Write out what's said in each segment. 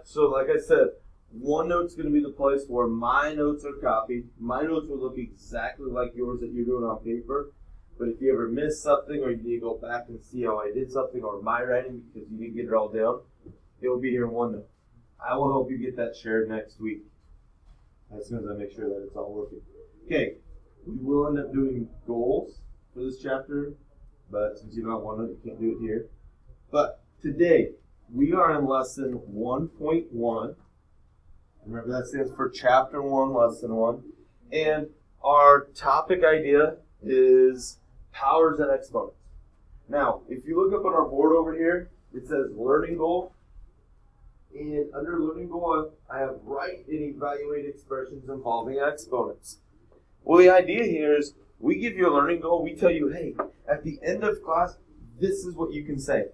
So like I said, OneNote's going to be the place where my notes are copied. My notes will look exactly like yours that you're doing on paper. But if you ever miss something or you need to go back and see how I did something or my writing because you didn't get it all down, it will be here in OneNote. I will help you get that shared next week as soon as I make sure that it's all working. Okay, we will end up doing goals for this chapter, but since you don't have OneNote, you can't do it here. But today, we are in lesson 1.1. Remember that stands for chapter 1, lesson 1. And our topic idea is powers and exponents. Now, if you look up on our board over here, it says learning goal. And under learning goal, I have write and evaluate expressions involving exponents. Well, the idea here is we give you a learning goal. We tell you, hey, at the end of class, this is what you can say.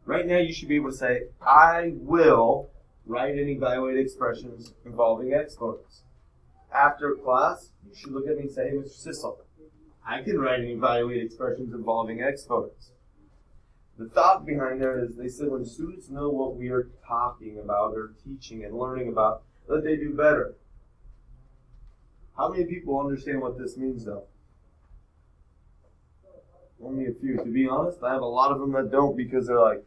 Right now, you should be able to say, I will write and evaluate expressions involving exponents. After class, you should look at me and say, hey, Mr. Sissel, I can write and evaluate expressions involving exponents. The thought behind that is they said when students know what we are talking about or teaching and learning about, that they do better. How many people understand what this means, though? Only a few. To be honest, I have a lot of them that don't because they're like,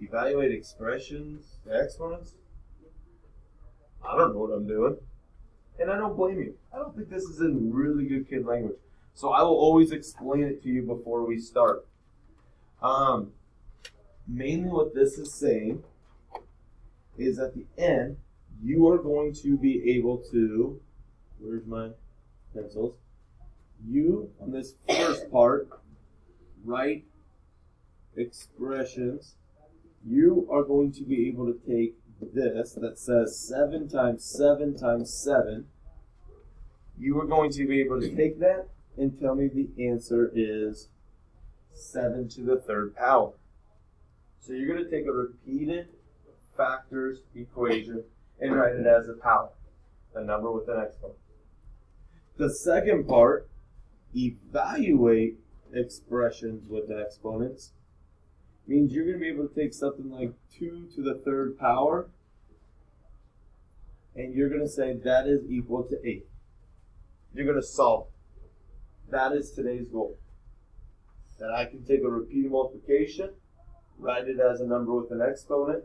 evaluate expressions, exponents? I don't know what I'm doing. And I don't blame you. I don't think this is in really good kid language. So I will always explain it to you before we start. Mainly what this is saying is at the end, you are going to be able to, where's my pencils? You, on this first part, write expressions. You are going to be able to take this that says 7 times 7 times 7. You are going to be able to take that and tell me the answer is 7 to the third power. So you're going to take a repeated factors equation and write it as a power, a number with an exponent. The second part, evaluate expressions with exponents, means you're going to be able to take something like 2 to the third power, and you're going to say that is equal to 8. You're going to solve. That is today's goal. That I can take a repeated multiplication, write it as a number with an exponent,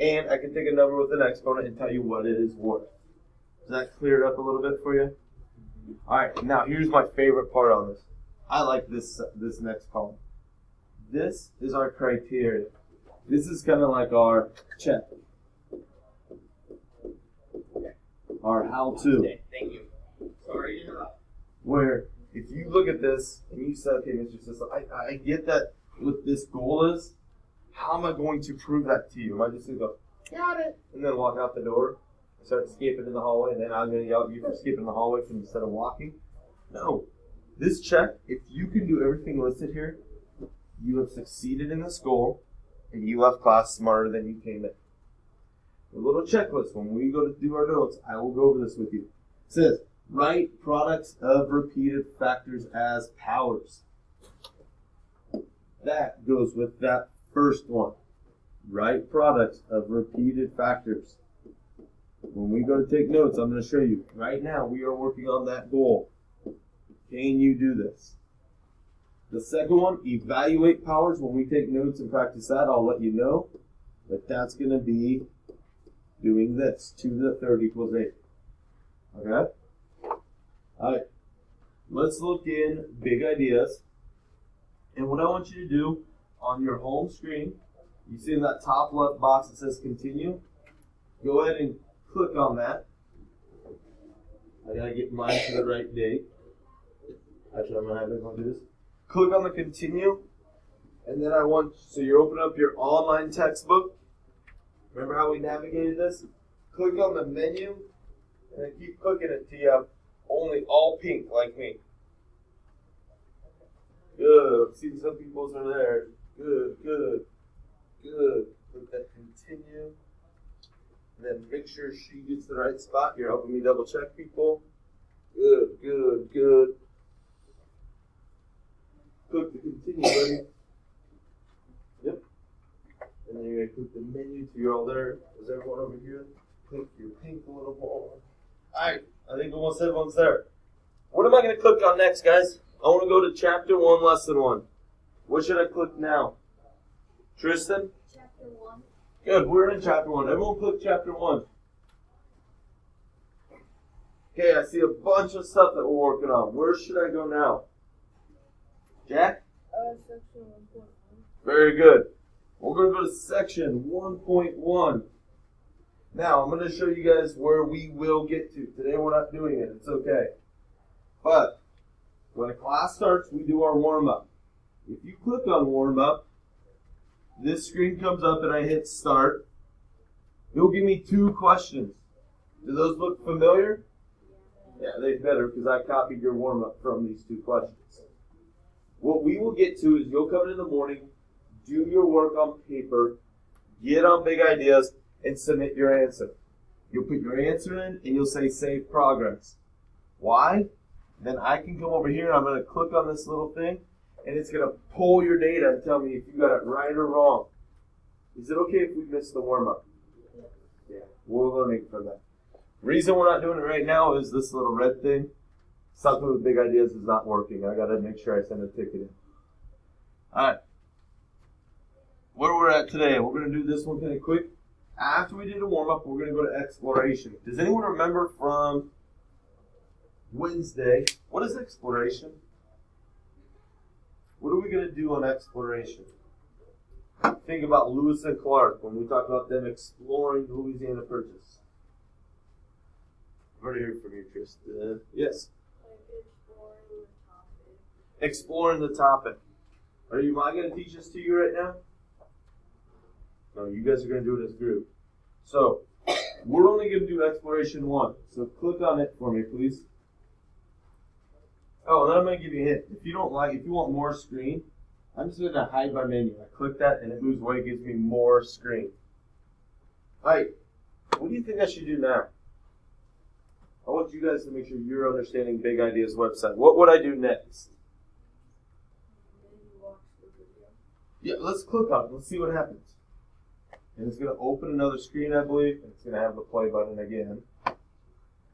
and I can take a number with an exponent and tell you what it is worth. Does that clear it up a little bit for you? All right, now here's my favorite part on this. I like this next column. This is our criteria. This is kind of like our check. Our how-to. Thank you. Sorry to interrupt. Where if you look at this and you say, okay, Mr. Sissel, I get that what this goal is. How am I going to prove that to you? Am I just going to go, got it, and then walk out the door and start skipping in the hallway, and then I'm going to yell at you for skipping the hallway instead of walking? No. This check, if you can do everything listed here, you have succeeded in this goal, and you left class smarter than you came in. A little checklist. When we go to do our notes, I will go over this with you. It says, write products of repeated factors as powers. That goes with that first one. Write products of repeated factors. When we go to take notes, I'm going to show you. Right now, we are working on that goal. Can you do this? The second one, evaluate powers. When we take notes and practice that, I'll let you know. But that's going to be doing this. 2 to the third equals 8. Okay? All right. Let's look in big ideas. And what I want you to do on your home screen, you see in that top left box that says continue. Go ahead and click on that. I got to get mine to the right date. Actually, I'm going to have everyone do this. Click on the continue. And then so you open up your online textbook. Remember how we navigated this? Click on the menu. And then keep clicking it till you have only all pink like me. Good. See, some people's are there. Good, good, good. Click that continue. And then make sure she gets the right spot. You're helping me double check people. Good, good, good. Click the continue button. Yep. click the menu till you're all there. Is everyone over here? Click your pink little ball. Alright, I think almost everyone's there. What am I going to click on next, guys? I want to go to chapter 1, lesson 1. What should I click now? Tristan? Chapter 1. Good, we're in chapter 1. Everyone click chapter 1. Okay, I see a bunch of stuff that we're working on. Where should I go now? Jack? Section 1.1. Very good. We're going to go to section 1.1. Now, I'm going to show you guys where we will get to. Today we're not doing it. It's okay. But when a class starts, we do our warm-up. If you click on warm-up, this screen comes up and I hit start. It'll give me 2 questions. Do those look familiar? Yeah, they better because I copied your warm-up from these 2 questions. What we will get to is you'll come in the morning, do your work on paper, get on big ideas, and submit your answer. You'll put your answer in and you'll say save progress. Why? Then I can come over here and I'm going to click on this little thing and it's going to pull your data and tell me if you got it right or wrong. Is it okay if we miss the warm-up? Yeah, we're learning from that. Reason we're not doing it right now is this little red thing. Something with big ideas is not working. I got to make sure I send a ticket in. All right. Where we're at today, we're going to do this one kind of quick. After we did a warm-up, we're going to go to exploration. Does anyone remember from Wednesday, what is exploration? What are we going to do on exploration? Think about Lewis and Clark when we talked about them exploring the Louisiana Purchase. I've already heard from you, Tristan. Yes? Exploring the topic. Am I going to teach this to you right now? No, you guys are going to do it as a group. So, we're only going to do exploration 1. So click on it for me, please. Oh, and then I'm going to give you a hint. If you want more screen, I'm just going to hide my menu. I click that and it moves away, it gives me more screen. Alright, what do you think I should do now? I want you guys to make sure you're understanding Big Ideas website. What would I do next? Yeah, let's click on it. Let's see what happens. And it's going to open another screen, I believe, and it's going to have the play button again.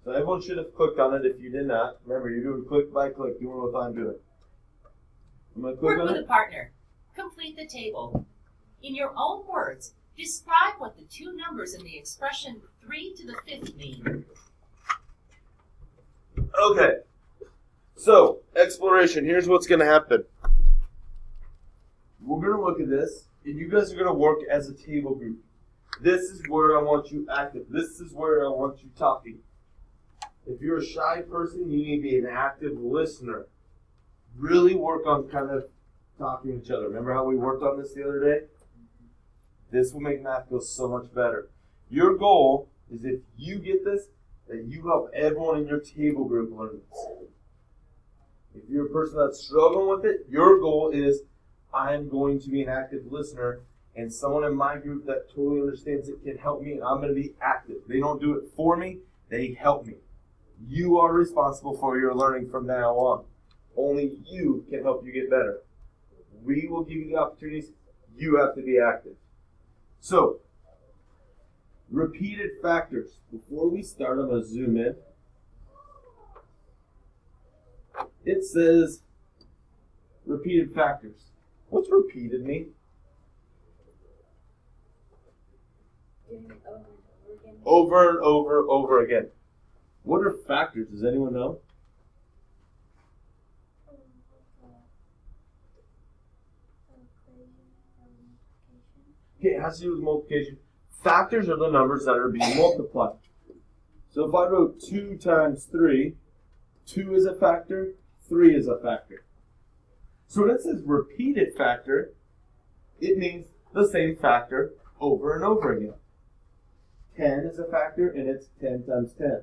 So everyone should have clicked on it if you did not. Remember, you're doing click by click, doing what I'm doing. I'm going to click Work on with it. a partner. Complete the table. In your own words, describe what the 2 numbers in the expression 3 to the 5th mean. Okay. So, exploration. Here's what's going to happen. We're going to look at this, and you guys are going to work as a table group. This is where I want you active. This is where I want you talking. If you're a shy person, you need to be an active listener. Really work on kind of talking to each other. Remember how we worked on this the other day? This will make math go so much better. Your goal is if you get this, that you help everyone in your table group learn this. If you're a person that's struggling with it, your goal is I'm going to be an active listener, and someone in my group that totally understands it can help me, and I'm going to be active. They don't do it for me, they help me. You are responsible for your learning from now on. Only you can help you get better. We will give you the opportunities. You have to be active. So, repeated factors. Before we start, I'm going to zoom in. It says repeated factors. What's repeated mean? Over and over again. What are factors? Does anyone know? Okay, it has to do with multiplication. Factors are the numbers that are being multiplied. So if I wrote 2 times 3, 2 is a factor, 3 is a factor. So when it says repeated factor, it means the same factor over and over again. 10 is a factor, and it's 10 times 10.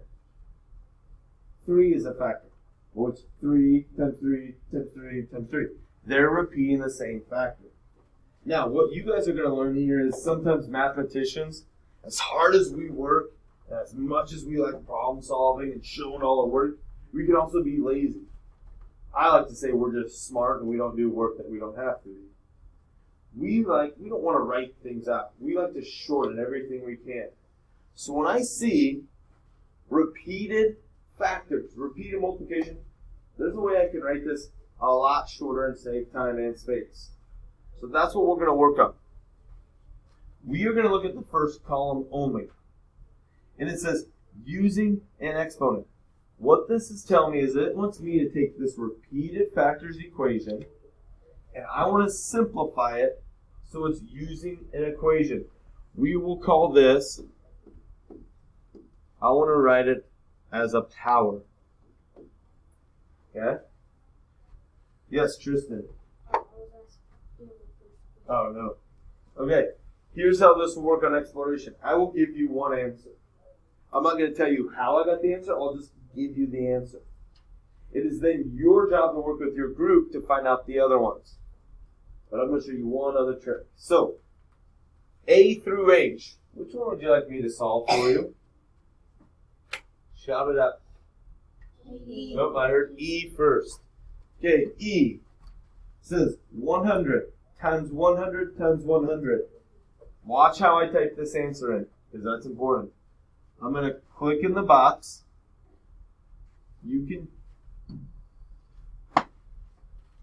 3 is a factor. Well, it's 3 times 3 times 3 times 3. They're repeating the same factor. Now, what you guys are going to learn here is sometimes mathematicians, as hard as we work, and as much as we like problem solving and showing all our work, we can also be lazy. I like to say we're just smart and we don't do work that we don't have to do. we don't want to write things out. We like to shorten everything we can. So when I see repeated factors, repeated multiplication, there's a way I can write this a lot shorter and save time and space. So that's what we're going to work on. We are going to look at the first column only. And it says using an exponent. What this is telling me is it wants me to take this repeated factors equation and I want to simplify it so it's using an equation. We will call this, I want to write it as a power. Okay? Yes, Tristan. Oh, no. Okay, here's how this will work on exploration. I will give you one answer. I'm not going to tell you how I got the answer. I'll just give you the answer. It is then your job to work with your group to find out the other ones. But I'm going to show you one other trick. So, A through H. Which one would you like me to solve for you? Shout it out. E. Oh, I heard E first. Okay, E says 100 times 100 times 100. Watch how I type this answer in, because that's important. I'm going to click in the box. You can...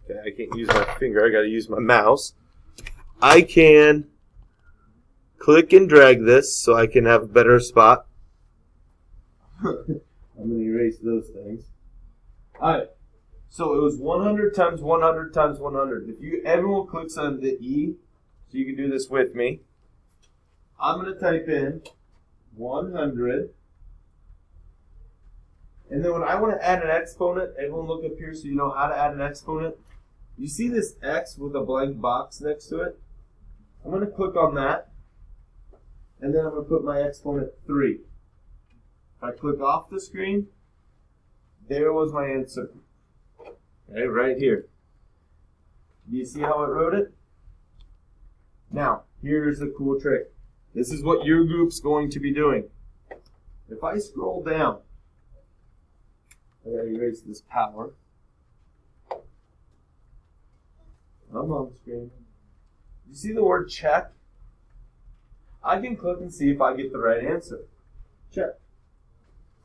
Okay, I can't use my finger. I got to use my mouse. I can click and drag this so I can have a better spot. I'm going to erase those things. Alright, so it was 100 times 100 times 100. If everyone clicks on the E, so you can do this with me, I'm going to type in 100. And then when I want to add an exponent, everyone look up here so you know how to add an exponent. You see this X with a blank box next to it? I'm going to click on that. And then I'm going to put my exponent 3. If I click off the screen, there was my answer. Okay, right here. Do you see how it wrote it? Now, here's the cool trick. This is what your group's going to be doing. If I scroll down, I gotta erase this power. I'm on the screen. You see the word check? I can click and see if I get the right answer. Check.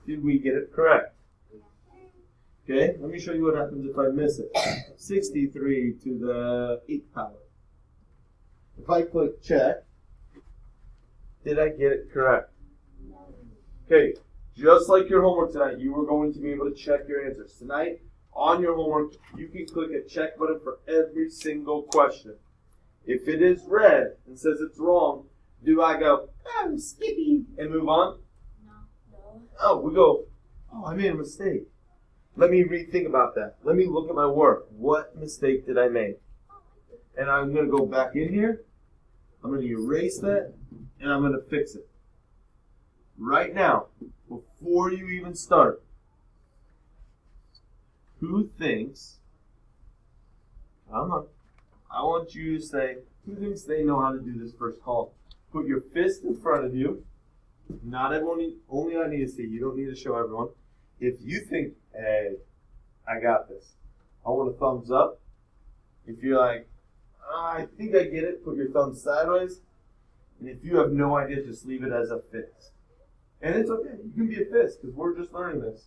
Did we get it correct? Okay, let me show you what happens if I miss it. 63 to the 8th power. If I click check, did I get it correct? Okay, just like your homework tonight, you are going to be able to check your answers. Tonight, on your homework, you can click a check button for every single question. If it is red and says it's wrong, do I go, I'm skippy, and move on? No. Oh, we go, oh, I made a mistake. Let me rethink about that. Let me look at my work. What mistake did I make? And I'm going to go back in here. I'm going to erase that, and I'm going to fix it. Right now, before you even start, who thinks, come on, I want you to say, who thinks they know how to do this first column? Put your fist in front of you. Not everyone, only I need to see. You don't need to show everyone. If you think, hey, I got this, I want a thumbs up. If you're like, I think I get it, put your thumb sideways. And if you have no idea, just leave it as a fist. And it's okay. You can be a fist because we're just learning this.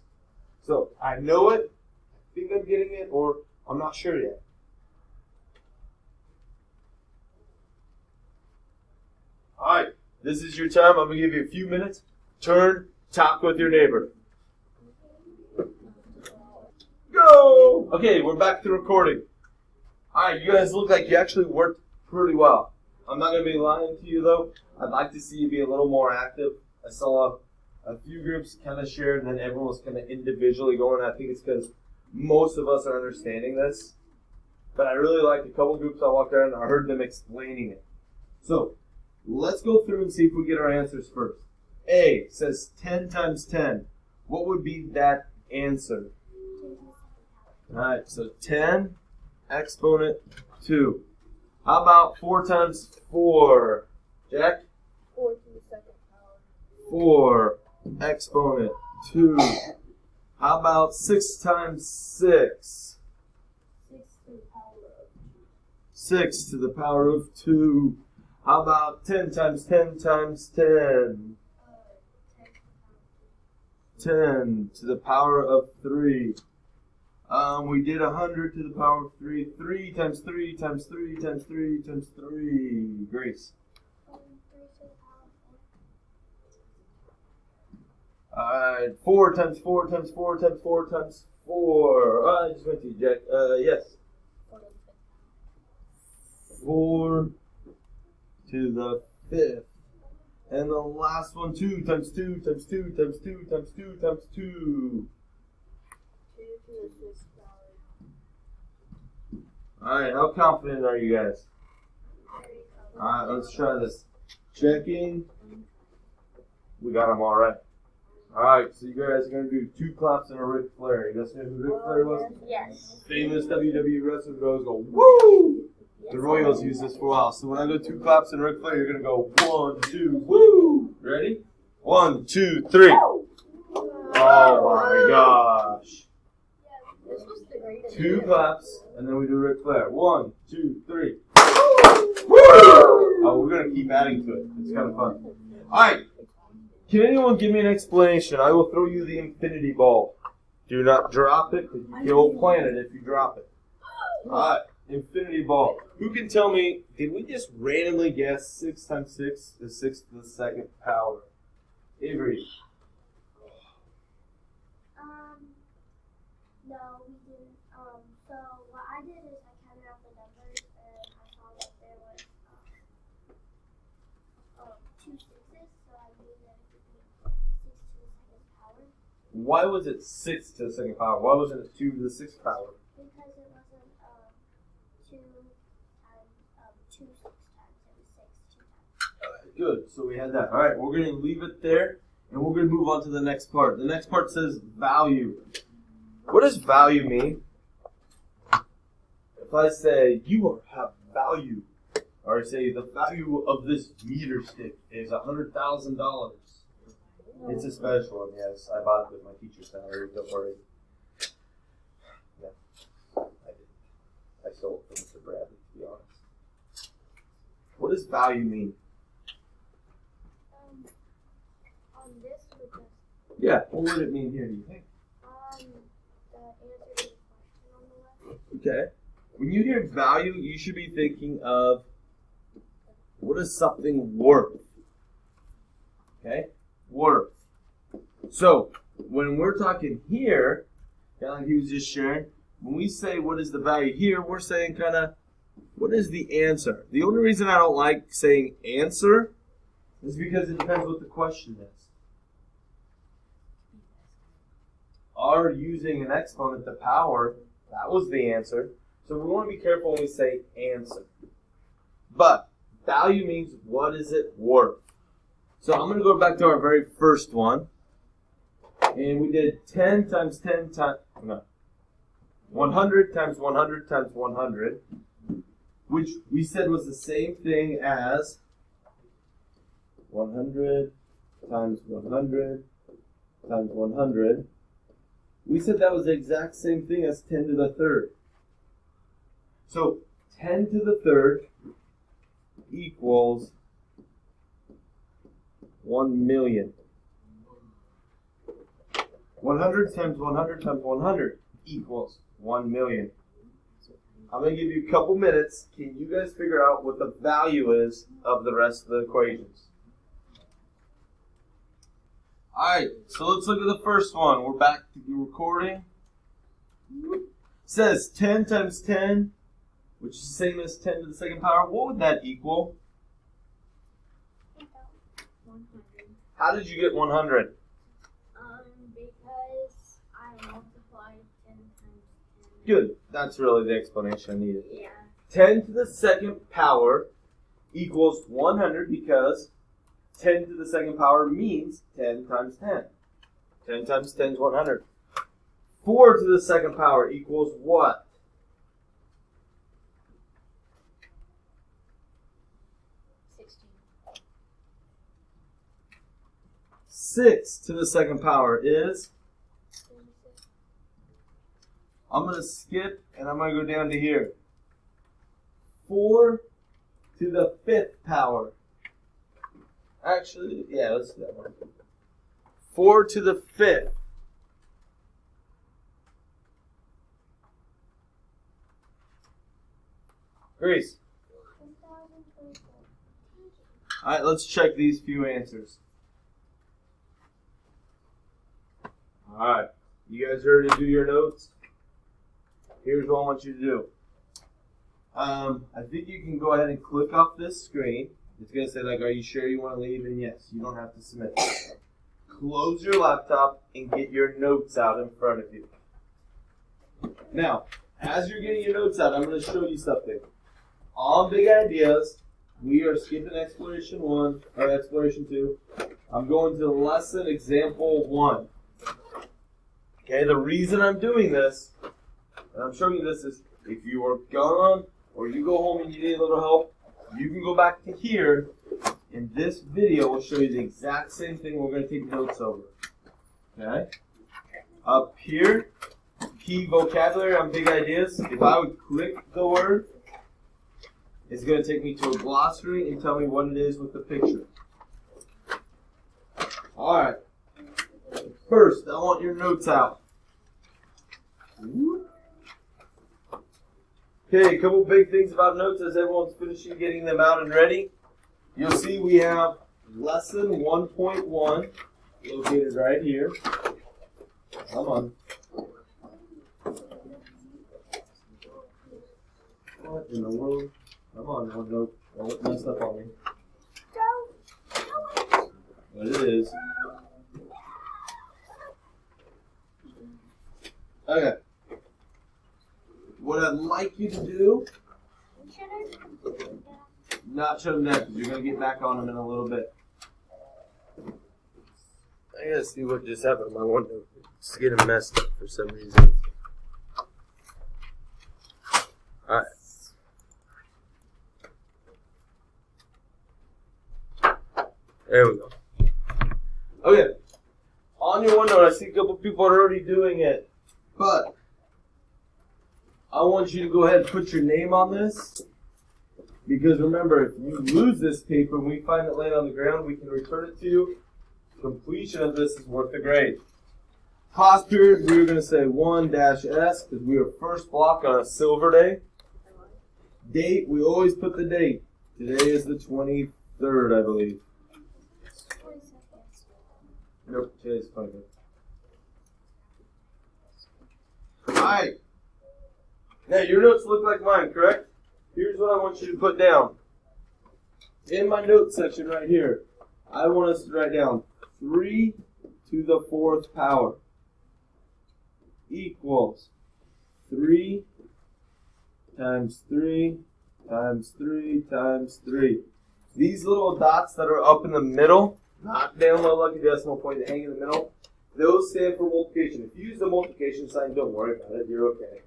So I know it, I think I'm getting it, or I'm not sure yet. All right, this is your time. I'm going to give you a few minutes. Turn, talk with your neighbor. Go! Okay, we're back to recording. Alright, you guys look like you actually worked pretty well. I'm not going to be lying to you though. I'd like to see you be a little more active. I saw a few groups kind of shared and then everyone was kind of individually going. I think it's because most of us are understanding this. But I really liked a couple groups I walked around and I heard them explaining it. So, let's go through and see if we get our answers first. A says 10 times 10. What would be that answer? Alright, so 10 exponent 2. How about 4 times 4? Jack? 4 to the second power. 4 exponent 2. How about 6 times 6? 6 to the power of 2. 6 to the power of 2. How about 10 times 10 times 10? 10 to the power of 3. We did 100 to the power of 3. 3 times 3 times 3 times 3 times 3. Grace. 4 times 4 times 4 times 4 times 4. I just went to you, Jack. Yes. 4 to the 5th. And the last one, 2 times 2 times 2 times 2 times 2 times 2. 2 to the 6th power. Alright, how confident are you guys? Alright, let's try this. Checking. We got them all right. Alright, so you guys are going to do 2 claps and a Ric Flair. You guys know who Ric Flair was? Yes. Famous WWE wrestler who always go, woo! The Royals use this for a while. So when I go 2 claps and Ric Flair, you're going to go 1, 2, woo! Ready? 1, 2, 3. Oh my gosh. This was the greatest. 2 claps, and then we do Ric Flair. 1, 2, 3. Oh, we're going to keep adding to it. It's kind of fun. Alright. Can anyone give me an explanation? I will throw you the infinity ball. Do not drop it, because you will plant it if you drop it. Alright. Infinity ball. Who can tell me, did we just randomly guess 6 times 6 is 6 to the 2nd power? Avery. No, we didn't. So what I did is I counted out the numbers and I saw that there was 2 sixes, so I knew that it would be 6 to the 2nd power. Why was it 6 to the 2nd power? Why wasn't it 2 to the 6th power? Because it wasn't 2 times 2 6 times. It was 6 2 times. Good. So we had that. All right. We're going to leave it there, and we're going to move on to the next part. The next part says value. What does value mean? If I say you have value, or I say the value of this meter stick is $100,000. It's a special one. Yes, I bought it with my teacher's salary. Don't worry. Yeah, I did. I sold it to Mr. Bradley, to be honest. What does value mean? On this or just Yeah. What would it mean here, do you think? the answer to the question on the left. Okay. When you hear value, you should be thinking of what is something worth? Okay? Worth. So, when we're talking here, kind of like he was just sharing, when we say what is the value here, we're saying kind of what is the answer? The only reason I don't like saying answer is because it depends what the question is. Are using an exponent to power, that was the answer. So we want to be careful when we say answer. But value means what is it worth? So I'm going to go back to our very first one. And we did 10 times 10 times, no, 100 times 100 times 100, which we said was the same thing as 100 times 100 times 100. We said that was the exact same thing as 10 to the third. So 10 to the third equals 1 million. 100 times 100 times 100 equals 1 million. I'm going to give you a couple minutes. Can you guys figure out what the value is of the rest of the equations? Alright, so let's look at the first one. We're back to the recording. It says 10 times 10, which is the same as 10 to the second power. What would that equal? 100. How did you get 100? Because I multiplied 10 times 10. Good. That's really the explanation I needed. Yeah. 10 to the second power equals 100 because 10 to the second power means 10 times 10. 10 times 10 is 100. 4 to the second power equals what? 16. 6 to the second power is? I'm going to skip and I'm going to go down to here. 4 to the 5th power. Actually, yeah, let's do that one. 4 to the 5th. Grace. 1024. All right, let's check these few answers. All right, you guys ready to do your notes? Here's what I want you to do. I think you can go ahead and click off this screen. It's going to say, like, are you sure you want to leave? And yes, you don't have to submit. Close your laptop and get your notes out in front of you. Now, as you're getting your notes out, I'm going to show you something. On Big Ideas, we are skipping Exploration 1, or Exploration 2. I'm going to Lesson Example 1. Okay, the reason I'm doing this, and I'm showing you this, is if you are gone or you go home and you need a little help, you can go back to here, and this video will show you the exact same thing we're going to take notes over. Okay? Up here, key vocabulary on Big Ideas. If I would click the word, it's going to take me to a glossary and tell me what it is with the picture. Alright. First, I want your notes out. Okay, a couple big things about notes as everyone's finishing getting them out and ready. You'll see we have Lesson 1.1 located right here. Come on. What in the world? Come on, OneNote. Don't mess up on me. What it is. Okay. What I'd like you to do, not shut them down because you're going to get back on them in a little bit. I gotta see what just happened to my OneNote. It's getting messed up for some reason. Alright. There we go. Okay. On your OneNote, I see a couple people are already doing it. But I want you to go ahead and put your name on this. Because remember, if you lose this paper and we find it laying on the ground, we can return it to you. Completion of this is worth the grade. Class period, we were going to say 1-S because we were first block on a silver day. Date, we always put the date. Today is the 23rd, I believe. Nope, today's 25th. Alright. Now, your notes look like mine, correct? Here's what I want you to put down. In my notes section right here, I want us to write down 3 to the 4th power equals 3 times 3 times 3 times 3. These little dots that are up in the middle, not down low lucky decimal point that hang in the middle, those stand for multiplication. If you use the multiplication sign, don't worry about it. You're okay.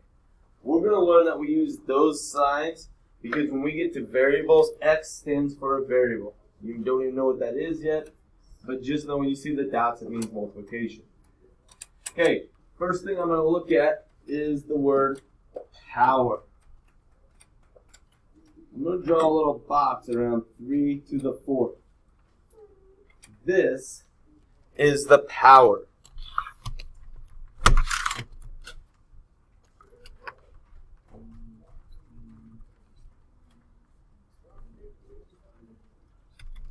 We're going to learn that we use those signs because when we get to variables, X stands for a variable. You don't even know what that is yet, but just know when you see the dots, it means multiplication. Okay, first thing I'm going to look at is the word power. I'm going to draw a little box around 3 to the 4th. This is the power.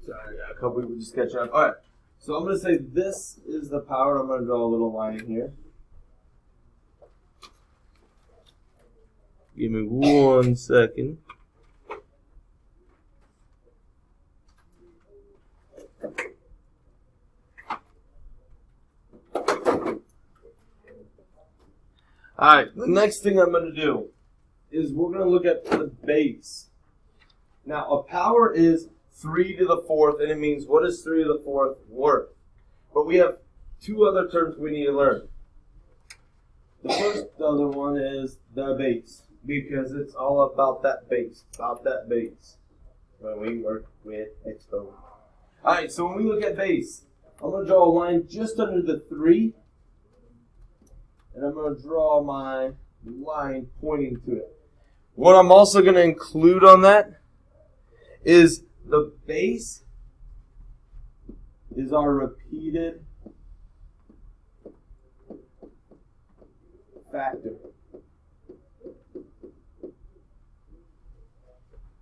Sorry, a couple people just catching up. Alright, so I'm going to say this is the power. I'm going to draw a little line here. Give me 1 second. Alright, the next thing I'm going to do is we're going to look at the base. Now, a power is 3 to the 4th, and it means what is 3 to the 4th worth? But we have 2 other terms we need to learn. The first other one is the base, because it's all about that base, when we work with exponents. Alright, so when we look at base, I'm going to draw a line just under the 3. And I'm going to draw my line pointing to it. What I'm also going to include on that is the base is our repeated factor.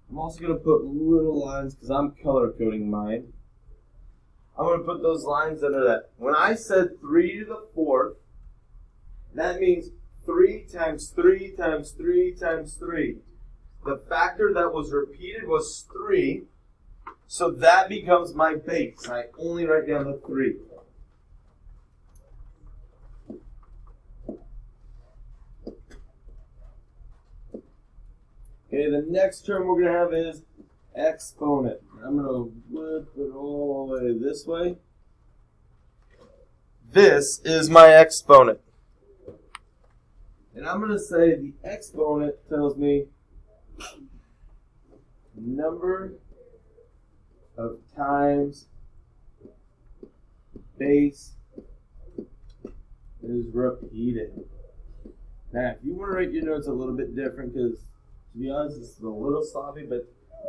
I'm also going to put little lines because I'm color coding mine. I'm going to put those lines under that. When I said 3 to the 4th, that means 3 times 3 times 3 times 3. The factor that was repeated was 3, so that becomes my base. I only write down the 3. Okay, the next term we're going to have is exponent. I'm going to flip it all the way this way. This is my exponent. And I'm going to say the exponent tells me number of times base is repeated. Now, if you want to write your notes a little bit different, because to be honest, this is a little sloppy, but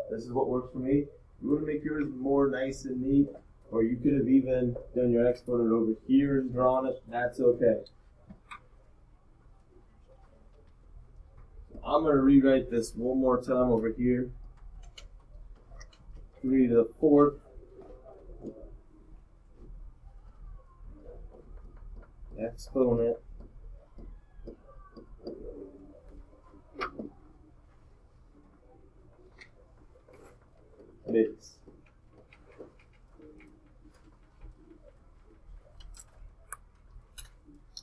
this is what works for me. You want to make yours more nice and neat, or you could have even done your exponent over here and drawn it. That's okay. I'm going to rewrite this one more time over here. 3 to the 4th. Exponent. Base.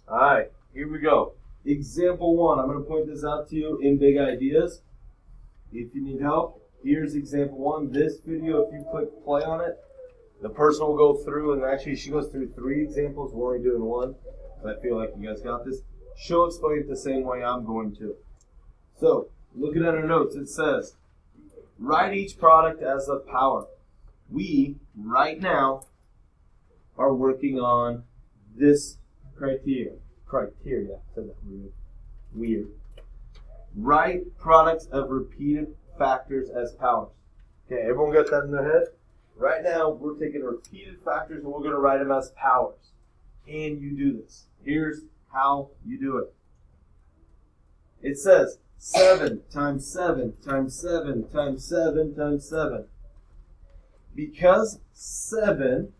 Alright, here we go. Example 1. I'm going to point this out to you in Big Ideas. If you need help, here's example 1. This video, if you click play on it, the person will go through, and actually she goes through 3 examples. We're only doing 1, because I feel like you guys got this. She'll explain it the same way I'm going to. So, looking at her notes, it says, write each product as a power. We, right now, are working on this criteria. Said that weird. Write products of repeated factors as powers. Okay, everyone got that in their head? Right now, we're taking repeated factors and we're going to write them as powers. Can you do this? Here's how you do it. It says 7 times 7 times 7 times 7 times 7. Because 7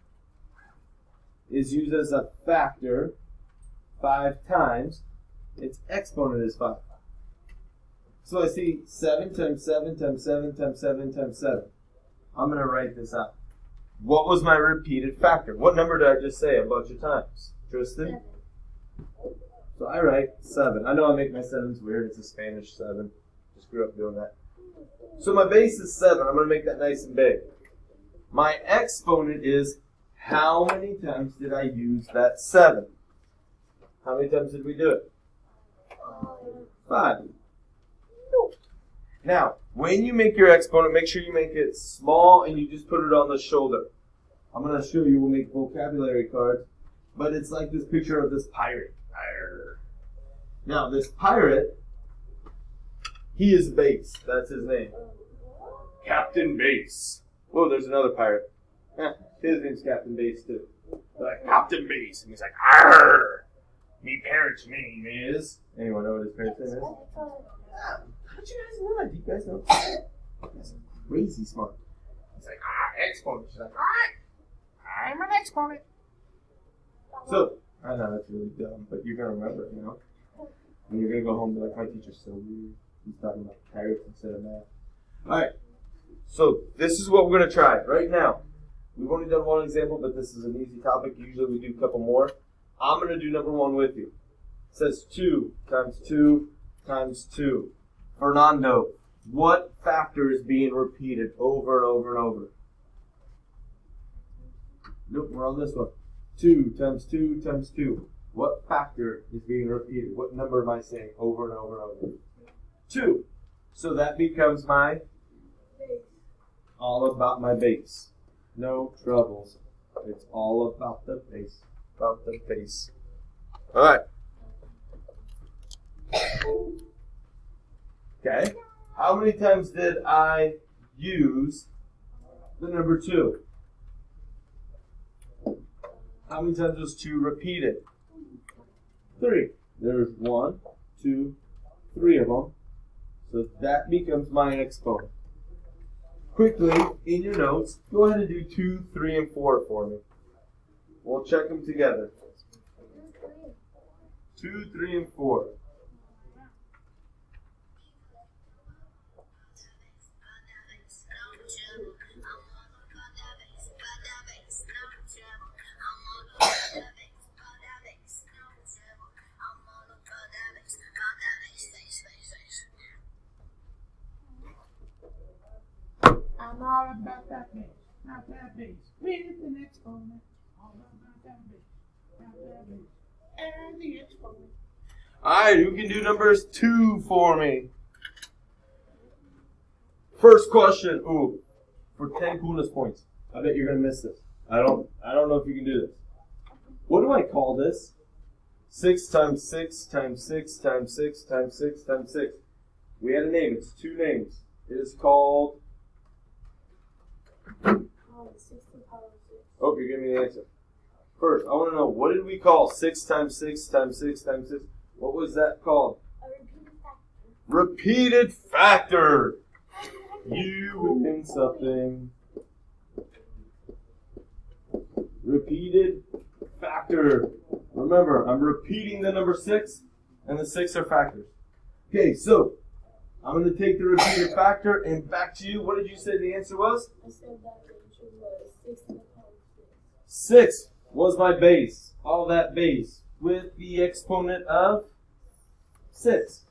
is used as a factor 5 times, its exponent is 5. So I see 7 times 7 times 7 times 7 times 7. I'm going to write this out. What was my repeated factor? What number did I just say a bunch of times? Tristan? 7. So I write 7. I know I make my 7s weird. It's a Spanish 7. Just grew up doing that. So my base is 7. I'm going to make that nice and big. My exponent is how many times did I use that 7? How many times did we do it? 5. Now, when you make your exponent, make sure you make it small and you just put it on the shoulder. I'm going to show you, we'll make vocabulary cards, but it's like this picture of this pirate. Arr. Now, this pirate, he is Base. That's his name. Captain Base. Whoa, there's another pirate. His name's Captain Base, too. Like, Captain Base. And he's like, arr! Me parents' name is... Anyone know what his parents' name is? How did you guys know that? Do you guys know? That's crazy smart. He's like, exponent. She's like, alright, I'm an exponent. So, I know that's really dumb, but you're going to remember it, you know? And you're going to go home and be like, my teacher's so weird. He's talking about pirates instead of math. Alright, so this is what we're going to try right now. We've only done one example, but this is an easy topic. Usually we do a couple more. I'm going to do number 1 with you. It says 2 times 2 times 2. Fernando, what factor is being repeated over and over and over? Nope, we're on this one. 2 times 2 times 2. What factor is being repeated? What number am I saying over and over and over? 2. So that becomes my base. All about my base. No troubles. It's all about the base. About the base. All right. Okay. How many times did I use the number 2? How many times was 2 repeated? 3. There's 1, 2, 3 of them. So that becomes my exponent. Quickly, in your notes, go ahead and do 2, 3, and 4 for me. We'll check them together. 2, 3, and 4. I'm all about that base, not that base, with an exponent. All about that base, not that base, and the exponent. Alright, who can do numbers 2 for me? First question. Ooh, for 10 coolness points. I bet you're gonna miss this. I don't know if you can do this. What do I call this? 6 times 6 times 6 times 6 times 6 times 6. We had a name. It's 2 names. It is called. Oh, you're giving me the answer. First, I want to know, what did we call 6 times 6 times 6 times 6? What was that called? A repeated factor. Repeated factor. You win something. Repeated factor. Remember, I'm repeating the number 6, and the 6 are factors. Okay, so I'm going to take the repeated factor, and back to you. What did you say the answer was? I said that the answer was 6 to the power of 6. 6 was my base. All that base with the exponent of 6.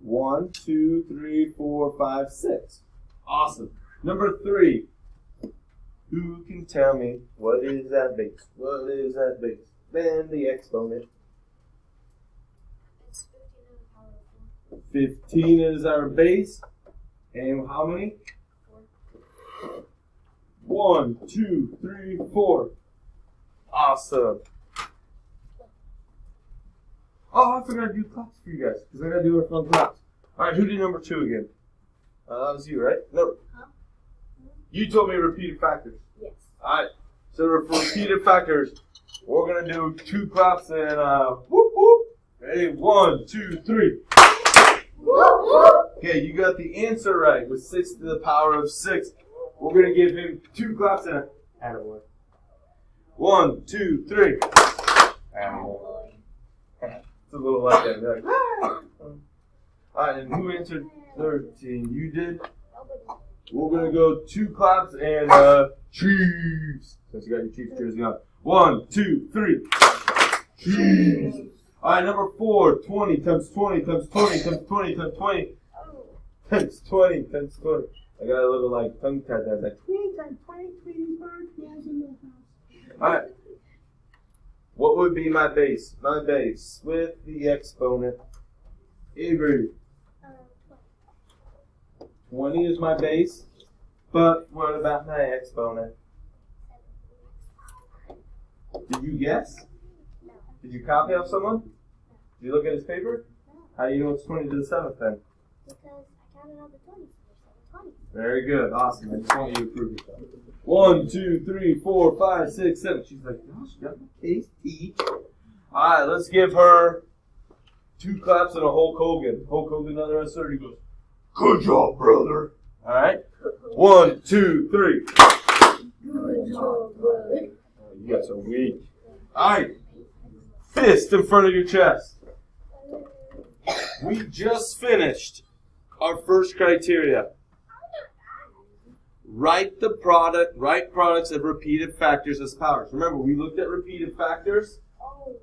1, 2, 3, 4, 5, 6. Awesome. Number 3. Who can tell me what is that base? What is that base? Then the exponent. It's 15 to the power of 4. 15 is our base. And how many? 4. 1, 2, 3, 4. Awesome. Oh, I forgot to do claps for you guys, because I got to do a fun claps. Alright, who did number 2 again? That was you, right? No. Huh? You told me repeated factors. Yes. Alright, so for repeated factors, we're going to do 2 claps and whoop whoop. Ready? 1, 2, 3. Okay, you got the answer right with 6 to the power of 6. We're going to give him 2 claps and a attaboy. 1, 2, 3. Attaboy. It's a little like that. Like, alright, and who answered 13? You did? We're going to go 2 claps and Chiefs. Since you got your Chiefs jersey on. 1, 2, 3. Chiefs. Alright, number 4. 20 times 20 times 20 times 20 times 20 times 20 times 20. I got a little like tongue tied there. Like 20 times 20, Tweety bird goes in the house. Alright. What would be my base? My base with the exponent. Avery. 20 is my base. But what about my exponent? Did you guess? No. Did you copy off someone? Did you look at his paper? No. How do you know it's 20 to the 7th then? Because I counted all the 20s. There's 7 20s. Very good. Awesome. I just want you to prove yourself. 1, 2, 3, 4, 5, 6, 7. She's like, gosh, you got my case teach. Alright, let's give her 2 claps and a Hulk Hogan. Hulk Hogan on the rest of her. He goes, good job, brother. Alright? 1, 2, 3. Good job, brother. Oh, you guys are weak. Alright. Fist in front of your chest. We just finished our first criteria. Write products of repeated factors as powers. Remember, we looked at repeated factors. Oh.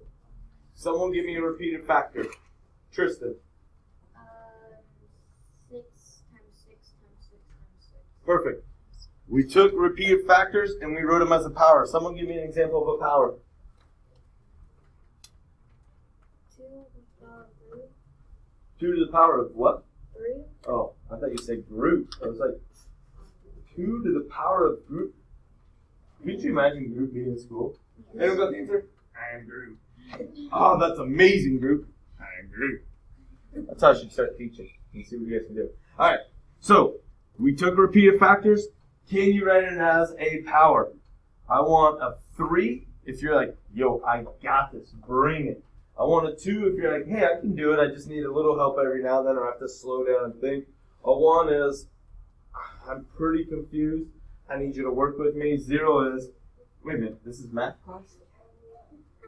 Someone give me a repeated factor. Tristan. 6 times 6 times 6 times 6. Perfect. We took repeated factors and we wrote them as a power. Someone give me an example of a power. 2 to the power of 3. 2 to the power of what? 3. Oh, I thought you said Groot. I was like, 2 to the power of Groot. Could you imagine Groot being in school? Anyone got the answer? I am Groot. Oh, that's amazing, Groot. I am Groot. That's how I should start teaching. Let's see what you guys can do. All right. So we took repeated factors. Can you write it as a power? I want a 3 if you're like, yo, I got this. Bring it. I want a 2 if you're like, hey, I can do it. I just need a little help every now and then, or I have to slow down and think. A 1 is, I'm pretty confused. I need you to work with me. 0 is, wait a minute, this is math class?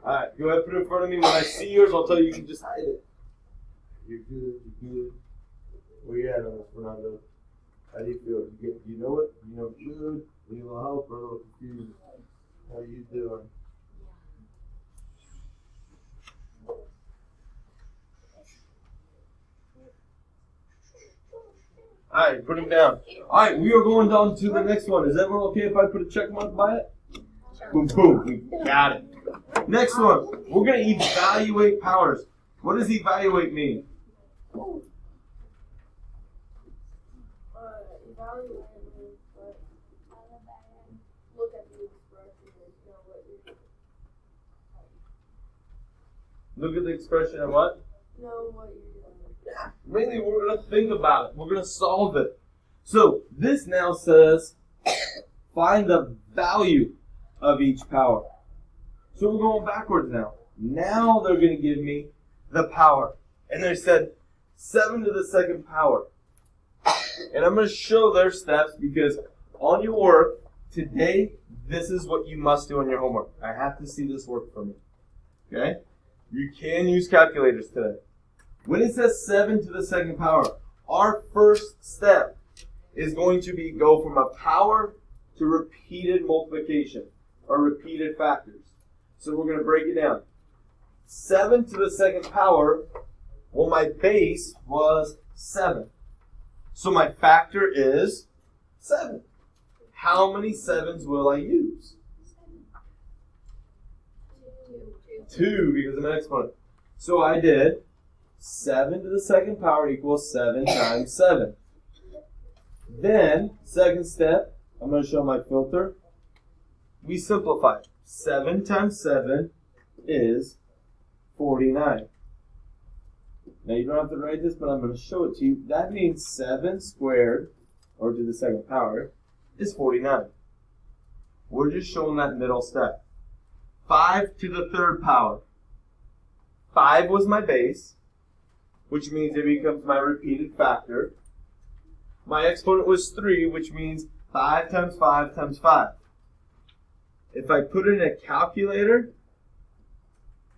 All right, go ahead, put it in front of me. When I see yours, I'll tell you can just hide it. You're good, you're good. Where you at on this, Fernando? How do you feel? You know it? You know good? Need a little help or a little confused? How you doing? Alright, put him down. Alright, we are going down to the next one. Is everyone okay if I put a check mark by it? Boom, boom. We got it. Next one. We're going to evaluate powers. What does evaluate mean? Evaluate means look at the expression and know what you're doing. Look at the expression and what? Know what you're doing. Yeah. Mainly we're going to think about it. We're going to solve it. So this now says find the value of each power. So we're going backwards now. Now they're going to give me the power. And they said 7 to the second power. And I'm going to show their steps because on your work today, this is what you must do on your homework. I have to see this work for me. Okay? You can use calculators today. When it says 7 to the second power, our first step is going to be go from a power to repeated multiplication or repeated factors. So we're going to break it down. 7 to the second power, well, my base was 7. So my factor is 7. How many 7s will I use? 2, because I'm an exponent. So I did 7 to the second power equals 7 times 7. Then, second step, I'm going to show my filter. We simplify. 7 times 7 is 49. Now you don't have to write this, but I'm going to show it to you. That means 7 squared, or to the second power, is 49. We're just showing that middle step. 5 to the third power. 5 was my base, which means it becomes my repeated factor. My exponent was 3, which means 5 times 5 times 5. If I put it in a calculator,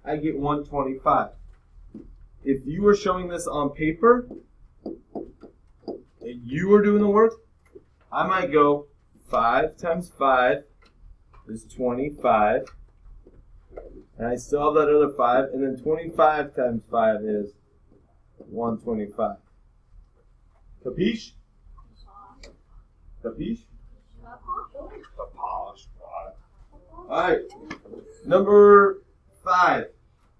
I get 125. If you were showing this on paper, and you were doing the work, I might go 5 times 5 is 25. And I still have that other 5. And then 25 times 5 is 125. Capiche? Capiche? Alright. Number 5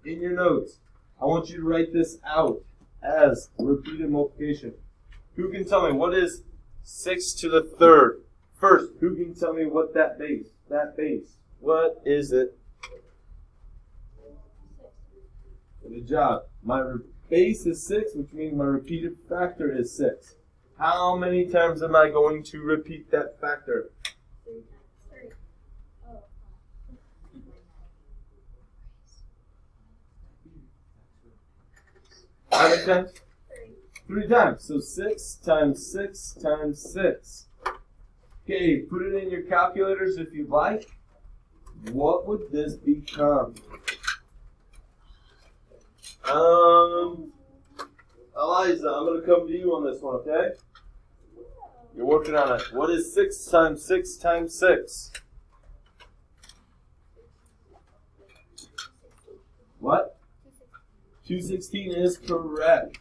in your notes. I want you to write this out as repeated multiplication. Who can tell me what is 6 to the third? First, who can tell me what that base, what is it? Good job. My base is 6, which means my repeated factor is 6. How many times am I going to repeat that factor? 3. How many times? 3. 3 times. So 6 times 6 times 6. Okay, put it in your calculators if you'd like. What would this become? Eliza, I'm going to come to you on this one, okay? You're working on it. What is 6 times 6 times 6? What? 216 is correct.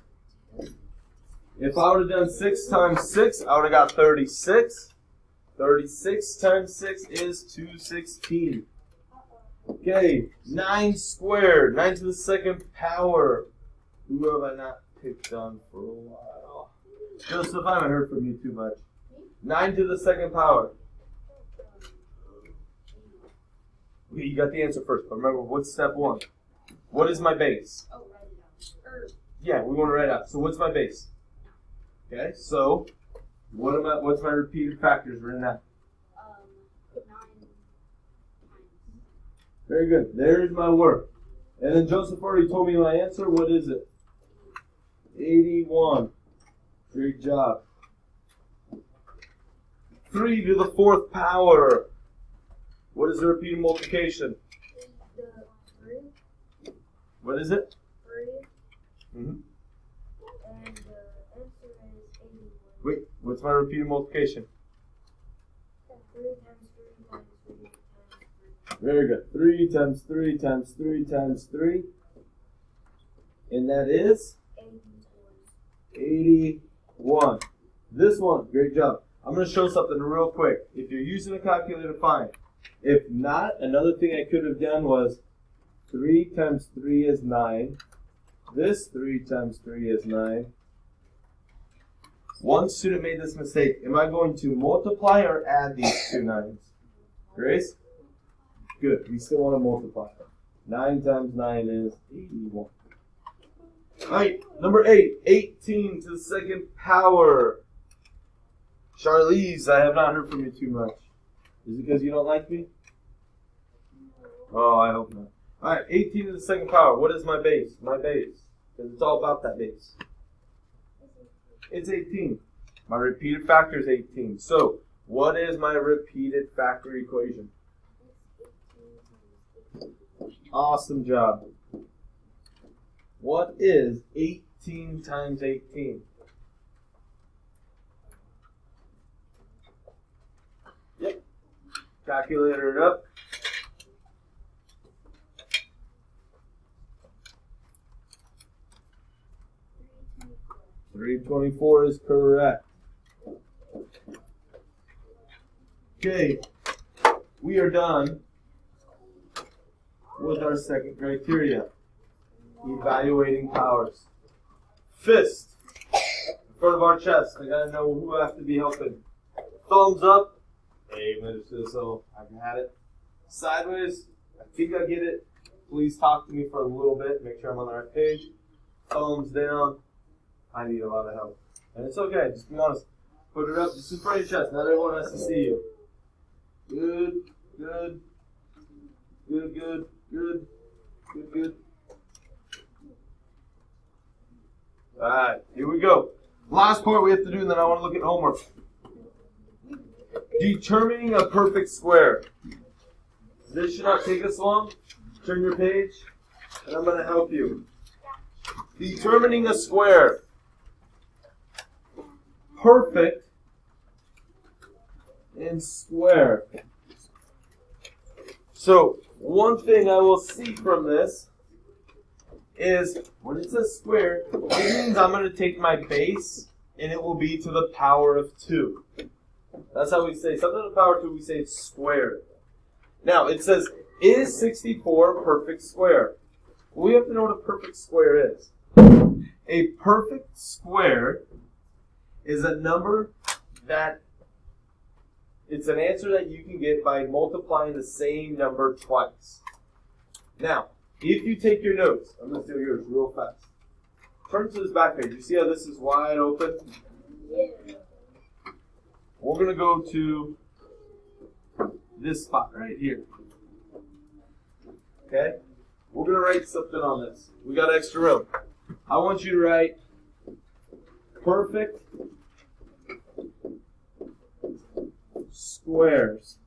If I would have done 6 times 6, I would have got 36. 36 times 6 is 216. Okay, 9 squared, 9 to the second power. Who have I not picked on for a while? Joseph, I haven't heard from you too much. 9 to the second power. Okay, you got the answer first, but remember, what's step 1? What is my base? Oh, write it down. Yeah, we want to write out. So what's my base? Okay, so what's my repeated factors written out? 9 times. Very good. There's my work. And then Joseph already told me my answer. What is it? 81. Great job. 3 to the 4th power. What is the repeated multiplication? 3. What is it? 3. Mm-hmm. And the answer is 81. Wait, what's my repeated multiplication? 3 times 3 times 3 times 3. Very good. 3 times 3 times 3 times 3. And that is 81. This one, great job. I'm going to show something real quick. If you're using a calculator, fine. If not, another thing I could have done was 3 times 3 is 9. This 3 times 3 is 9. One student made this mistake. Am I going to multiply or add these two 9s? Grace? Good. We still want to multiply. 9 times 9 is 81. Alright, number 8. 18 to the 2nd power. Charlize, I have not heard from you too much. Is it because you don't like me? Oh, I hope not. Alright, 18 to the 2nd power. What is my base? My base. Because it's all about that base. It's 18. My repeated factor is 18. So, what is my repeated factor equation? Awesome job. What is 18 times 18? Yep. Calculator it up. 324 is correct. Okay, we are done with our second criteria, evaluating powers. Fist in front of our chest. I gotta know who I have to be helping. Thumbs up. Hey, Mr. So I got it. Sideways. I think I get it. Please talk to me for a little bit. Make sure I'm on the right page. Thumbs down. I need a lot of help. And it's okay, just be honest. Put it up just in front of your chest. Not everyone has to see you. Good, good, good, good, good, good, good. Alright, here we go. Last part we have to do, and then I want to look at homework. Determining a perfect square. This should not take us long. Turn your page, and I'm going to help you. Determining a square. Perfect and square. So, one thing I will see from this is when it says square, it means I'm going to take my base and it will be to the power of 2. That's how we say something to the power of 2, we say it's squared. Now, it says, is 64 a perfect square? We have to know what a perfect square is. A perfect square is a number that it's an answer that you can get by multiplying the same number twice. Now, if you take your notes, I'm going to steal yours real fast. Turn to this back page. You see how this is wide open? Yeah. We're going to go to this spot right here. Okay? We're going to write something on this. We got extra room. I want you to write perfect squares.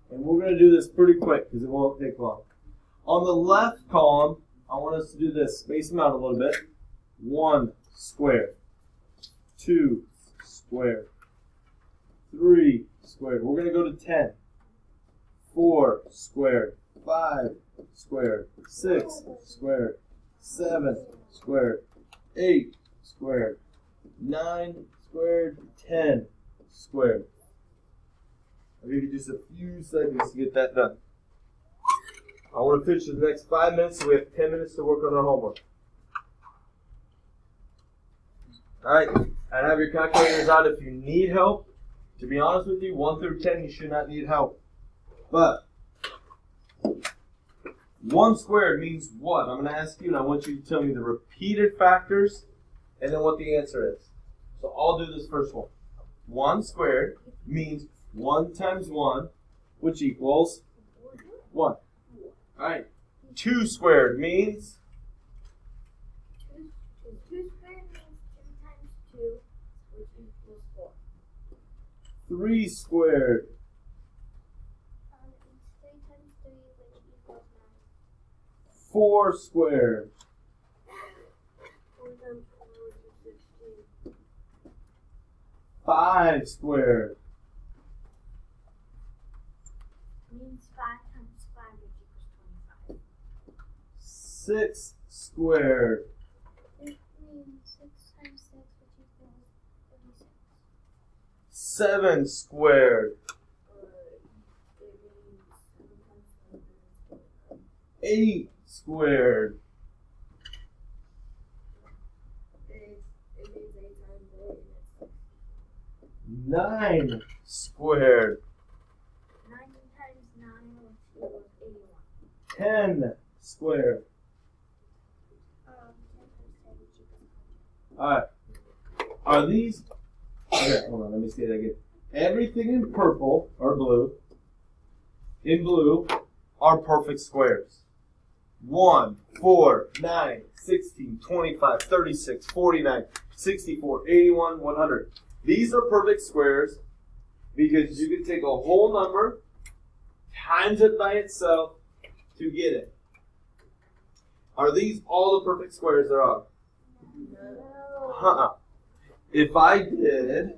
And we're going to do this pretty quick because it won't take long. On the left column, I want us to do this. Space them out a little bit. 1 square. 2 square. 3 squared. We're going to go to 10. 4 squared. 5 squared. 6 squared. 7 squared. 8 squared. 9 squared. 10 squared. I'll give you just a few seconds to get that done. I want to finish the next 5 minutes, so we have 10 minutes to work on our homework. Alright, I have your calculators out if you need help. To be honest with you, 1 through 10, you should not need help. But 1 squared means what? I'm going to ask you, and I want you to tell me the repeated factors and then what the answer is. So I'll do this first one. 1 squared means 1 times 1, which equals 1. All right. 2 squared means 2 squared means 2 times 2, which equals 4. 3 squared. It's 3 times 3, which equals 9. 4 squared. 4 times 4, which is 16. 5 squared. Means 5 times 5, which equals 25. 6 squared. It means 6 times 6, which equals 36. 7 squared. It means 7 times 7 is 8 squared. It means 8 times 8 and it's 9 squared. 9 times 9, which equals 81. 10 squared. 10 times 10, which equals 100. Alright. Are these. Okay, hold on, let me say that again. Everything in purple or blue, in blue, are perfect squares. 1, 4, 9, 16, 25, 36, 49, 64, 81, 100. These are perfect squares because you can take a whole number, times it by itself to get it. Are these all the perfect squares there are? No. If I did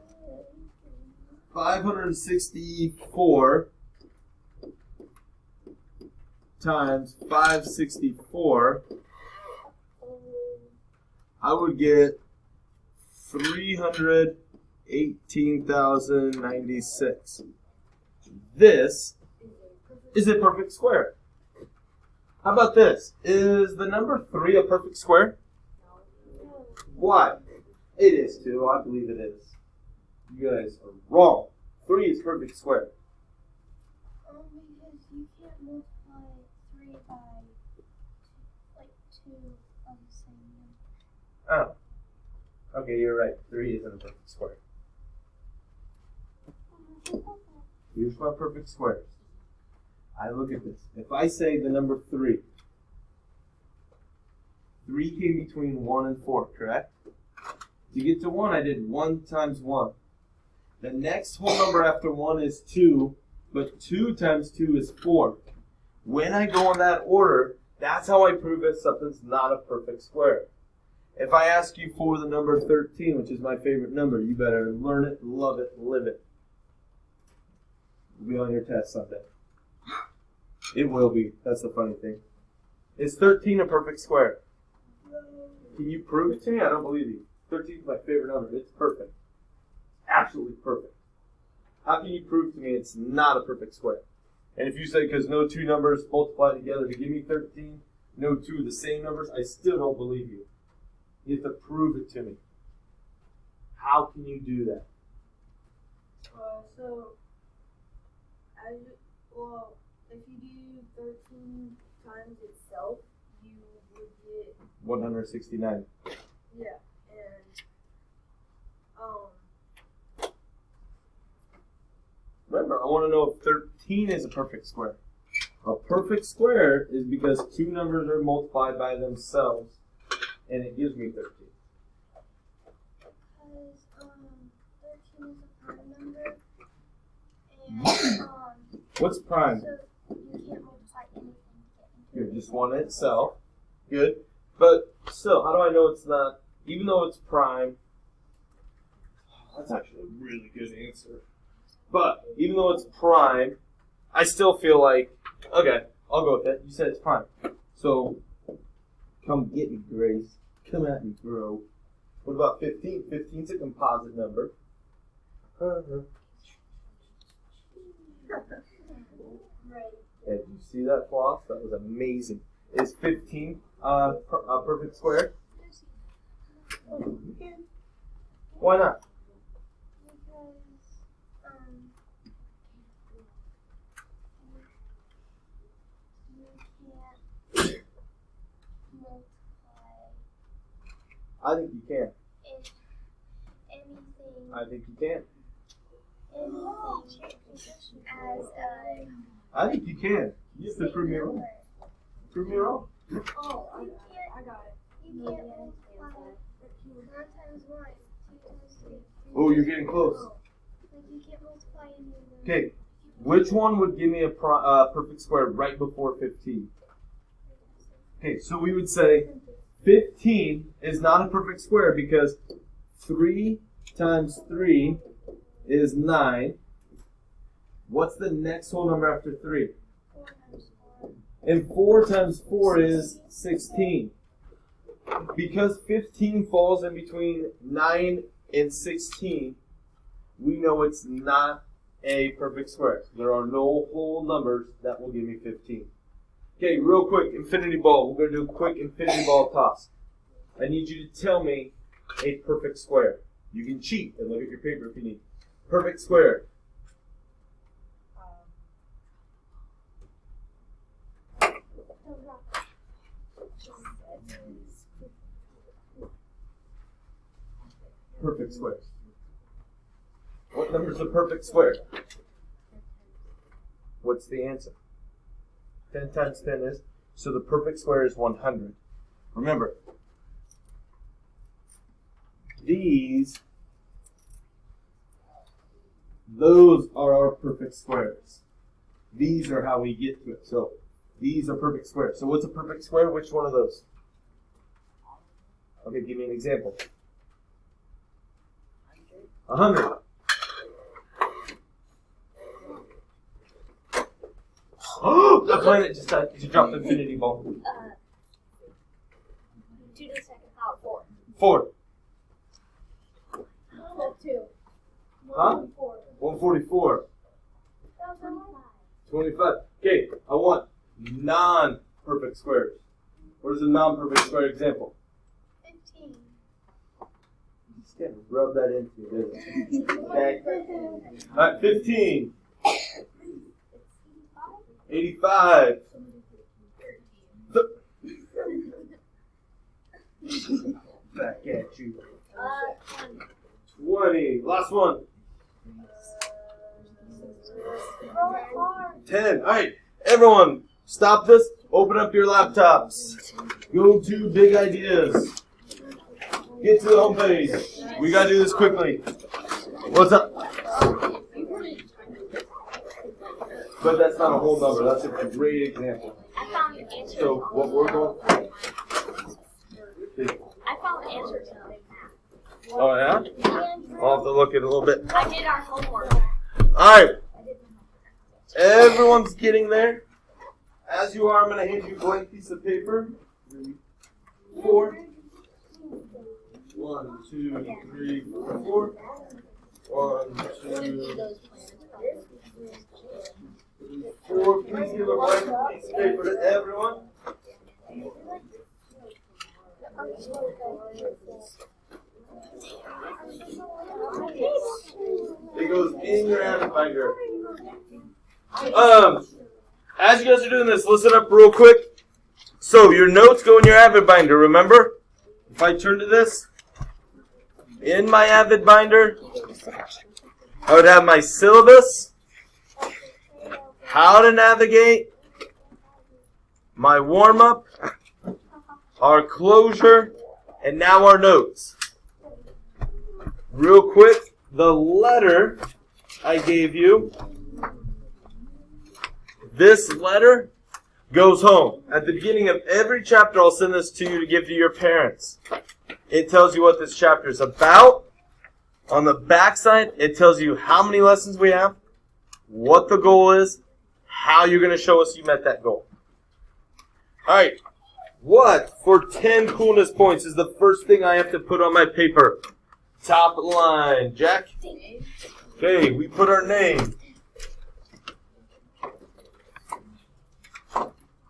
564 times 564, I would get 318,096. This is a perfect square. How about this? Is the number 3 a perfect square? Why? It is too. I believe it is. You guys are wrong. 3 is perfect square. Because you can't multiply 3 by, like, 2 on the same number. Oh. Okay, you're right. 3 isn't a perfect square. Here's my perfect squares. I look at this. If I say the number 3, 3 came between 1 and 4, correct? To get to 1, I did 1 times 1. The next whole number after 1 is 2, but 2 times 2 is 4. When I go in that order, that's how I prove that something's not a perfect square. If I ask you for the number 13, which is my favorite number, you better learn it, love it, live it. It'll be on your test someday. It will be. That's the funny thing. Is 13 a perfect square? Can you prove it to me? I don't believe you. 13 is my favorite number. It's perfect. Absolutely perfect. How can you prove to me it's not a perfect square? And if you say because no 2 numbers multiply together to give me 13, no 2 of the same numbers, I still don't believe you. You have to prove it to me. How can you do that? If you do 13 times itself, you would get 169. yeah, and Remember, I want to know if 13 is a perfect square. A perfect square is because 2 numbers are multiplied by themselves, and it gives me 13. Because 13 is a prime number, and What's prime? so you can't multiply anything to get into Here, it. just one itself. Good. But still, how do I know it's not, even though it's prime? That's actually a really good answer. But even though it's prime, I still feel like, okay, I'll go with it. You said it's prime. So, come get me, Grace. Come at me, bro. What about 15? 15's a composite number. Right. Yeah, did you see that, Floss? That was amazing. Is 15 a perfect square? Why not? Because you can't I think you can. Anything. I think you can. Anything as a. I think you can. You have to prove me wrong. Prove me wrong. Oh, You can't. I got it. You can't multiply 1 times 1, 2 times 3. Oh, you're getting close. Like you can't multiply any of them. Okay, which one would give me a perfect square right before 15? Okay, so we would say 15 is not a perfect square because 3 times 3 is 9. What's the next whole number after 3? 4 times 4. And 4 times 4 is 16. Because 15 falls in between 9 and 16, we know it's not a perfect square. There are no whole numbers that will give me 15. Okay, real quick, infinity ball. We're going to do a quick infinity ball toss. I need you to tell me a perfect square. You can cheat and look at your paper if you need. Perfect square. Perfect square. What number is a perfect square? What's the answer? 10 times 10 is? So the perfect square is 100. Remember, those are our perfect squares. These are how we get to it. So these are perfect squares. So what's a perfect square? Which one of those? Okay, give me an example. 100. Oh, the planet just died. You dropped the infinity ball. 2 to the second power 4. 4. 2. Huh? 4. 144. 25. Okay, I want non-perfect squares. What is a non-perfect square example? 15. Just gotta rub that into you, doesn't it? Okay. Alright, 15. 85. Back at you. 20. Last one. 10. Alright, everyone, stop this. Open up your laptops. Go to Big Ideas. Get to the homepage. We gotta do this quickly. What's up? But that's not a whole number. That's a great example. I found the answer. So what we're going. I found the answer to the big math. Oh yeah? I'll have to look at it a little bit. I did our homework. Alright. Everyone's getting there. As you are, I'm going to hand you a blank piece of paper. 4. 1, 2, 3, 4. 1, 2, 4. Please give a blank piece of paper to everyone. It goes in your habit binder. As you guys are doing this, listen up real quick. So your notes go in your Avid binder, remember? If I turn to this, in my Avid binder, I would have my syllabus, how to navigate, my warm-up, our closure, and now our notes. Real quick, the letter I gave you, this letter goes home. At the beginning of every chapter, I'll send this to you to give to your parents. It tells you what this chapter is about. On the back side, it tells you how many lessons we have, what the goal is, how you're going to show us you met that goal. Alright, what for 10 coolness points is the first thing I have to put on my paper? Top line. Jack? Okay, we put our name.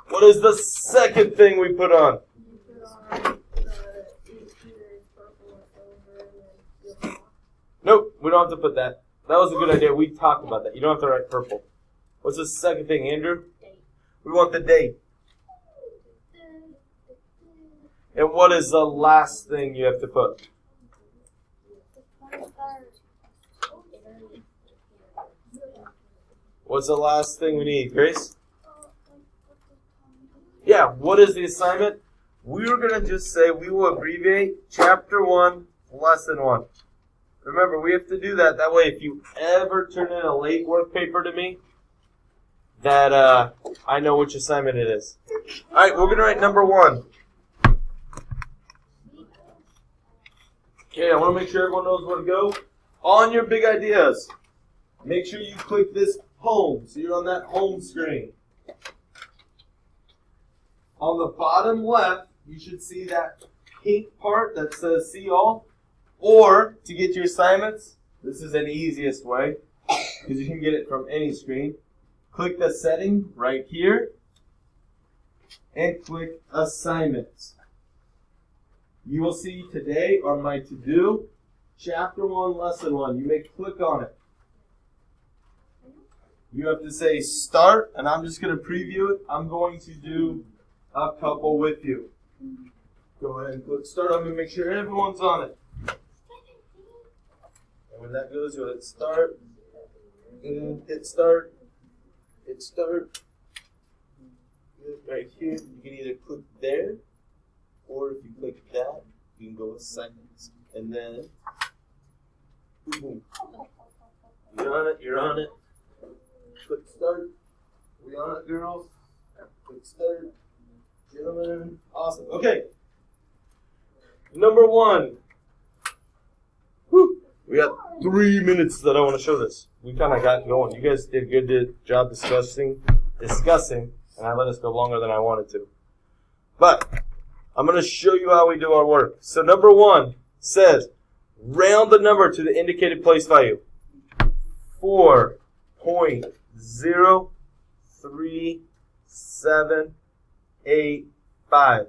What is the second thing we put on? Nope, we don't have to put that. That was a good idea. We talked about that. You don't have to write purple. What's the second thing, Andrew? We want the date. And what is the last thing you have to put? What's the last thing we need, Grace? Yeah, what is the assignment? We were going to just say we will abbreviate Chapter 1, Lesson 1. Remember, we have to do that. That way, if you ever turn in a late work paper to me, that I know which assignment it is. All right, we're going to write number 1. Okay, I want to make sure everyone knows where to go. On your big ideas, make sure you click this home, so you're on that home screen. On the bottom left, you should see that pink part that says See All. Or, to get your assignments, this is an easiest way, because you can get it from any screen. Click the setting right here, and click Assignments. You will see today on my to-do, Chapter 1, Lesson 1. You may click on it. You have to say Start, and I'm just going to preview it. I'm going to do a couple with you. Go ahead and click Start. I'm going to make sure everyone's on it. And when that goes, you'll hit Start. And hit Start. Hit Start. Right here. You can either click there, or if you click that, you can go Assignments. And then, boom. You're on it. You're on it. Click Start. We on it, girls? Click Start. Gentlemen. Awesome. Okay. Number 1. Whew. We got 3 minutes that I want to show this. We kind of got going. You guys did a good job discussing, and I let us go longer than I wanted to. But I'm going to show you how we do our work. So number 1 says, round the number to the indicated place value. 4.03785.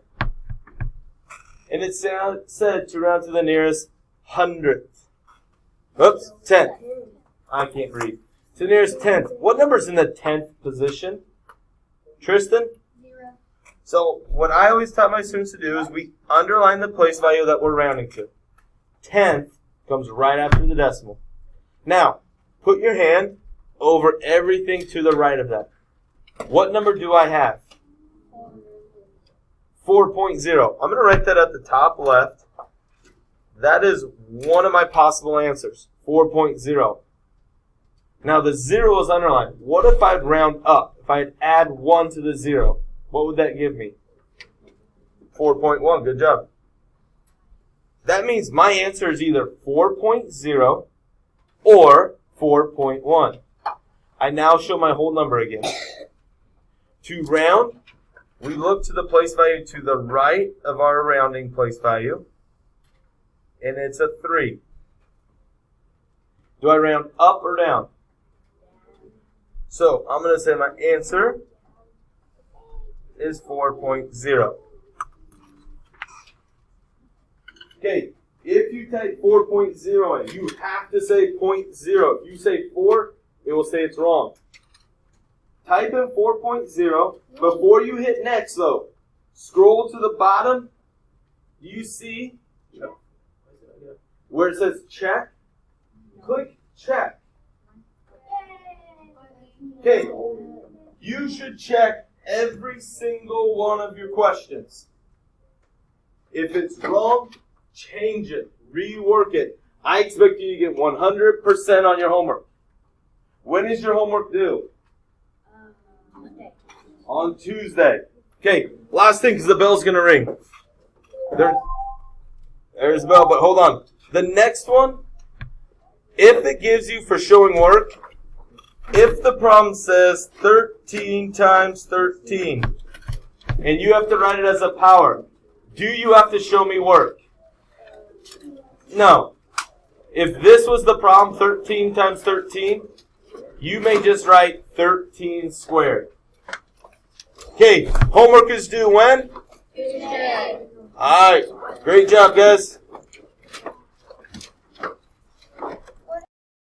And it said to round to the nearest hundredth. Oops, 10th. I can't read. To the nearest 10th. What number's in the 10th position? Tristan? 0. So what I always taught my students to do is we underline the place value that we're rounding to. 10th comes right after the decimal. Now, put your hand over everything to the right of that. What number do I have? 4.0. I'm going to write that at the top left. That is one of my possible answers. 4.0. Now the 0 is underlined. What if I'd round up? If I'd add 1 to the 0, what would that give me? 4.1. Good job. That means my answer is either 4.0 or 4.1. I now show my whole number again. To round, we look to the place value to the right of our rounding place value, and it's a 3. Do I round up or down? So I'm going to say my answer is 4.0. Okay, if you type 4.0 in, you have to say 0.0. If you say 4, it will say it's wrong. Type in 4.0. Before you hit next, though, scroll to the bottom. Do you see where it says check? Click check. Okay, you should check every single one of your questions. If it's wrong, change it, rework it. I expect you to get 100% on your homework. When is your homework due? Monday. On Tuesday. Okay, last thing, because the bell's going to ring. There's a bell, but hold on. The next one, if it gives you for showing work, if the problem says 13 times 13, and you have to write it as a power, do you have to show me work? No. If this was the problem, 13 times 13, you may just write 13 squared. Okay, homework is due when? Tuesday. Alright, great job, guys.